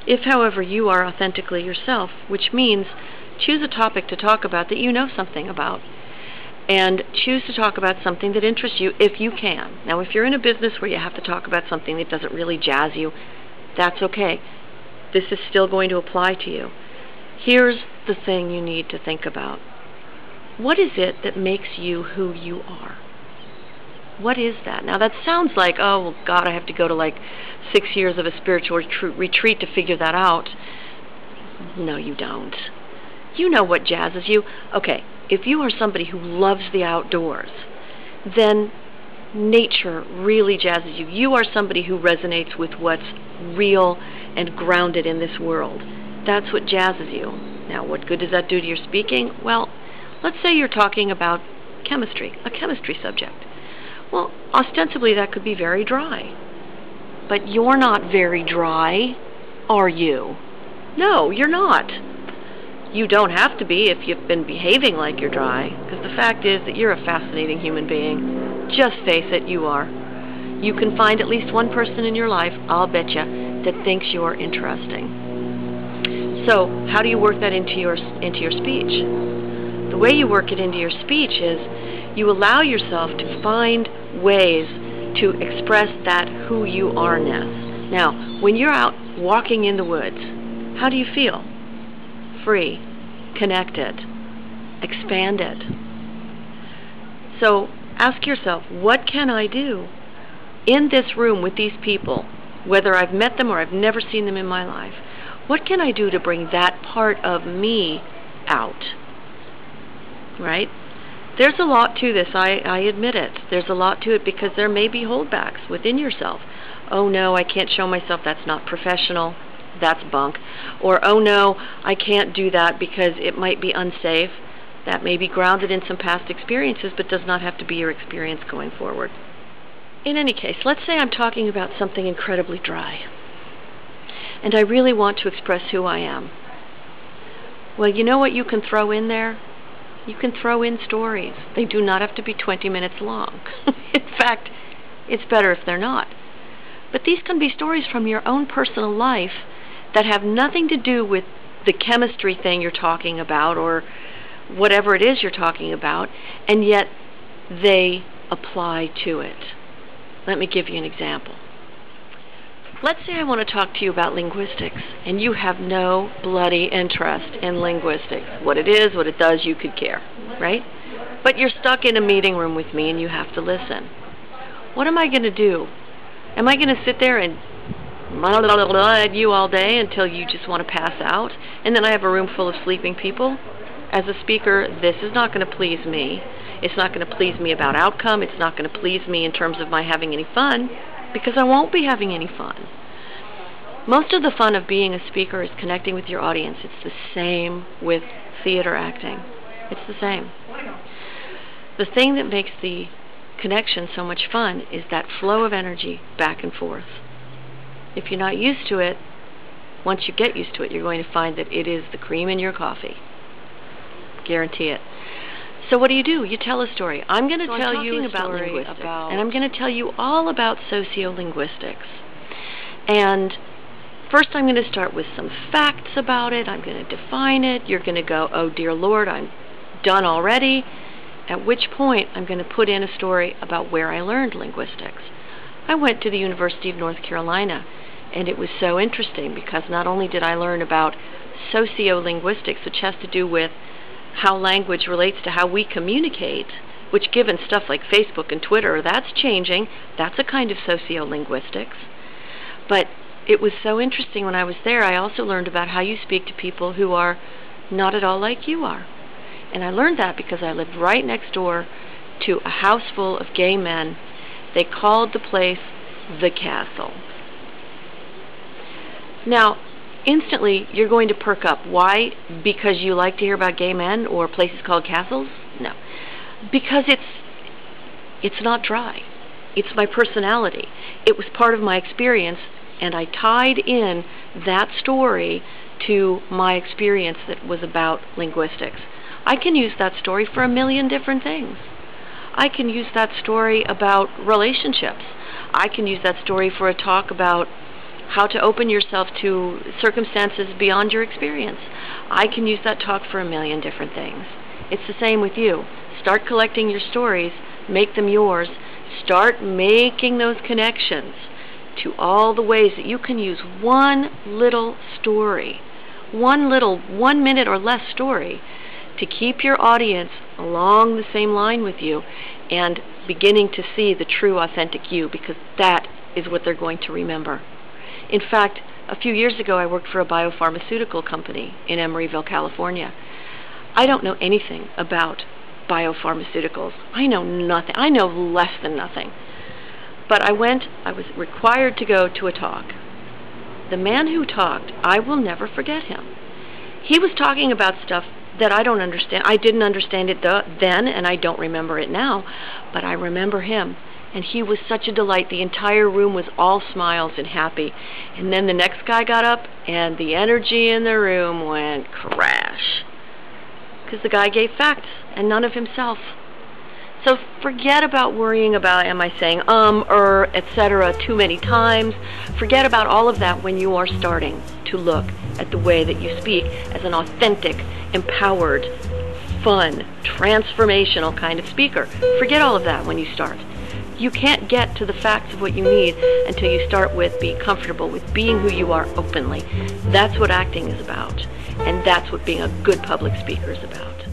If, however, you are authentically yourself, which means choose a topic to talk about that you know something about, and choose to talk about something that interests you if you can. Now, if you're in a business where you have to talk about something that doesn't really jazz you, that's okay. This is still going to apply to you. Here's the thing you need to think about. What is it that makes you who you are? What is that? Now, that sounds like, oh, well, God, I have to go to like 6 years of a spiritual retreat to figure that out. No, you don't. You know what jazzes you. Okay, if you are somebody who loves the outdoors, then nature really jazzes you. You are somebody who resonates with what's real and grounded in this world. That's what jazzes you. Now, what good does that do to your speaking? Well, let's say you're talking about chemistry, a chemistry subject. Well, ostensibly that could be very dry. But you're not very dry, are you? No, you're not. You don't have to be if you've been behaving like you're dry, because the fact is that you're a fascinating human being. Just face it, you are. You can find at least one person in your life, I'll bet you, that thinks you're interesting. So, how do you work that into your speech? The way you work it into your speech is you allow yourself to find ways to express that who you are-ness. Now, when you're out walking in the woods, how do you feel? Free, connected, expanded. So ask yourself, what can I do in this room with these people, whether I've met them or I've never seen them in my life? What can I do to bring that part of me out? Right? There's a lot to this, I admit it. There's a lot to it because there may be holdbacks within yourself. Oh no, I can't show myself, that's not professional, that's bunk. Or oh no, I can't do that because it might be unsafe. That may be grounded in some past experiences but does not have to be your experience going forward. In any case, let's say I'm talking about something incredibly dry and I really want to express who I am. Well, you know what you can throw in there? You can throw in stories. They do not have to be 20 minutes long. In fact, it's better if they're not. But these can be stories from your own personal life that have nothing to do with the chemistry thing you're talking about or whatever it is you're talking about, and yet they apply to it. Let me give you an example. Let's say I want to talk to you about linguistics, and you have no bloody interest in linguistics. What it is, what it does, you could care, right? But you're stuck in a meeting room with me and you have to listen. What am I going to do? Am I going to sit there and blah, blah, blah, blah at you all day until you just want to pass out, and then I have a room full of sleeping people? As a speaker, this is not going to please me. It's not going to please me about outcome. It's not going to please me in terms of my having any fun, because I won't be having any fun. Most of the fun of being a speaker is connecting with your audience. It's the same with theater acting. It's the same. The thing that makes the connection so much fun is that flow of energy back and forth. If you're not used to it, once you get used to it, you're going to find that it is the cream in your coffee. Guarantee it. So what do? You tell a story. I'm going to tell you a story about and I'm going to tell you all about sociolinguistics. And first I'm going to start with some facts about it. I'm going to define it. You're going to go, oh dear Lord, I'm done already. At which point I'm going to put in a story about where I learned linguistics. I went to the University of North Carolina, and it was so interesting because not only did I learn about sociolinguistics, which has to do with how language relates to how we communicate, which given stuff like Facebook and Twitter, that's changing. That's a kind of sociolinguistics. But it was so interesting when I was there. I also learned about how you speak to people who are not at all like you are. And I learned that because I lived right next door to a house full of gay men. They called the place the Castle. Now, instantly, you're going to perk up. Why? Because you like to hear about gay men or places called castles? No. Because it's not dry. It's my personality. It was part of my experience, and I tied in that story to my experience that was about linguistics. I can use that story for a million different things. I can use that story about relationships. I can use that story for a talk about how to open yourself to circumstances beyond your experience. I can use that talk for a million different things. It's the same with you. Start collecting your stories, make them yours, start making those connections to all the ways that you can use one little story, one 1 minute or less story, to keep your audience along the same line with you and beginning to see the true, authentic you, because that is what they're going to remember. In fact, a few years ago I worked for a biopharmaceutical company in Emeryville, California. I don't know anything about biopharmaceuticals. I know nothing. I know less than nothing. But I was required to go to a talk. The man who talked, I will never forget him. He was talking about stuff that I don't understand. I didn't understand it then, and I don't remember it now, but I remember him. And he was such a delight. The entire room was all smiles and happy. And then the next guy got up, and the energy in the room went crash. Because the guy gave facts and none of himself. So forget about worrying about, am I saying etc. too many times. Forget about all of that when you are starting to look at the way that you speak as an authentic, empowered, fun, transformational kind of speaker. Forget all of that when you start. You can't get to the facts of what you need until you start with being comfortable with being who you are openly. That's what acting is about. And that's what being a good public speaker is about.